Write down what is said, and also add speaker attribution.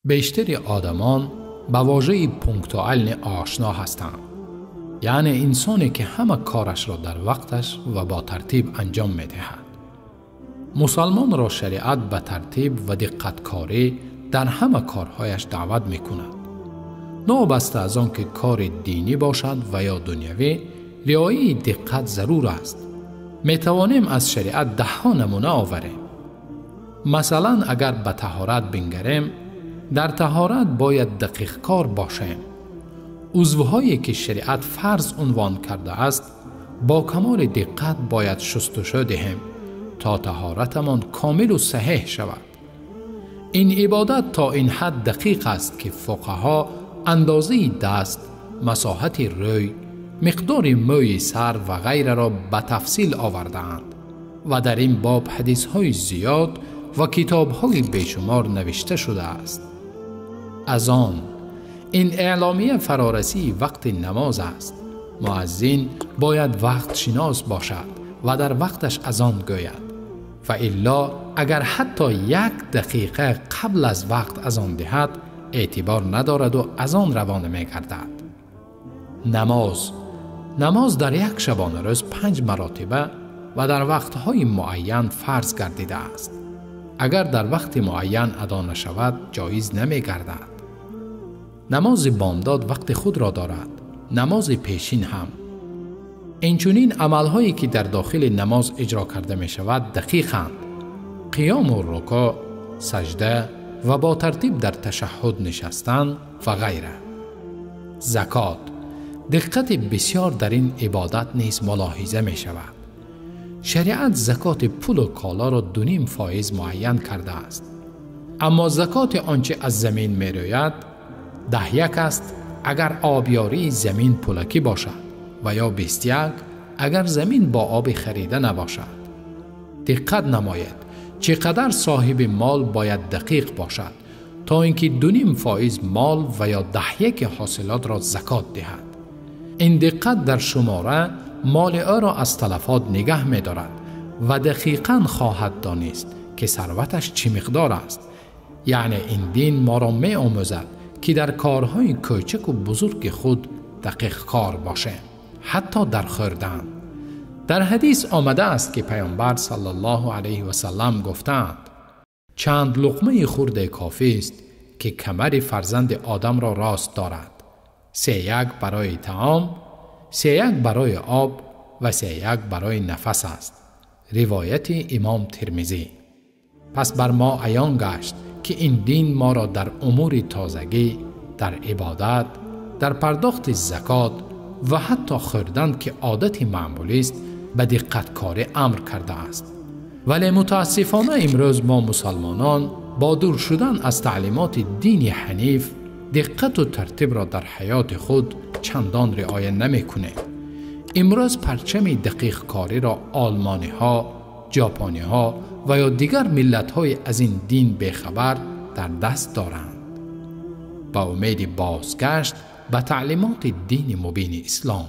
Speaker 1: بیشتر آدمان با واژه پونکتوال آشنا هستند. یعنی انسانی که همه کارش را در وقتش و با ترتیب انجام می دهد. مسلمان را شریعت به ترتیب و دقتکاری در همه کارهایش دعوت می کند. نابسته از آن که کار دینی باشد و یا دنیوی، رعایت دقت ضرور است. می توانیم از شریعت ده‌ها نمونه آوریم. مثلا اگر به طهارت بنگریم، در طهارت باید دقیق کار باشیم. عضوهایی که شریعت فرض عنوان کرده است، با کمال دقت باید شستشو دهیم تا طهارتمان کامل و صحیح شود. این عبادت تا این حد دقیق است که فقها اندازه دست، مساحت روی، مقدار موی سر و غیره را به تفصیل آورده‌اند و در این باب حدیث‌های زیاد و کتاب‌های بیشمار نوشته شده است. از آن این اعلامیه فرارسی وقت نماز است. مؤذن باید وقت شناس باشد و در وقتش اذان گوید و الا اگر حتی 1 دقیقه قبل از وقت اذان دهد اعتبار ندارد و اذان روانه می گردد. نماز در یک شبانه روز 5 مراتبه و در وقتهای معین فرض گردیده است. اگر در وقت معین ادا نشود جایز نمی گردد. نماز بامداد وقت خود را دارد. نماز پیشین هم. اینچنین عملهایی که در داخل نماز اجرا کرده می شود دقیقاً. قیام و رکوع، سجده و با ترتیب در تشهد نشستن و غیره. زکات. دقت بسیار در این عبادت نیز ملاحظه می شود. شریعت زکات پول و کالا را 2.5% معین کرده است. اما زکات آنچه از زمین می روید 10 است اگر آبیاری زمین پولکی باشد و یا 21 اگر زمین با آب خریده نباشد. دقت نماید چقدر صاحب مال باید دقیق باشد تا اینکه 2.5% مال و یا 10 حاصلات را زکات دهد. این دقت در شماره مال او را از تلفات نگه می دارد و دقیقاً خواهد دانست که ثروتش چه مقدار است. یعنی این دین ما را می آموزد که در کارهای کوچک و بزرگ خود دقیق کار باشیم، حتی در خوردن. در حدیث آمده است که پیامبر صلی الله علیه و سلم گفتند: چند لقمه خورده کافی است که کمر فرزند آدم را راست دارد. 3 برای طعام، 3 برای آب و 3 برای نفس است. روایت امام ترمذی. پس بر ما عیان گشت که این دین ما را در امور تازگی، در عبادت، در پرداخت زکات و حتی خوردن که عادت معمولی است به دقت کاری امر کرده است. ولی متاسفانه امروز ما مسلمانان با دور شدن از تعلیمات دین حنیف دقت و ترتیب را در حیات خود چندان رعایت نمی کنیم. امروز پرچم دقیق کاری را آلمانی ها، ژاپنی ها و یا دیگر ملت های از این دین بیخبر در دست دارند. با امید بازگشت به تعلیمات دین مبین اسلام.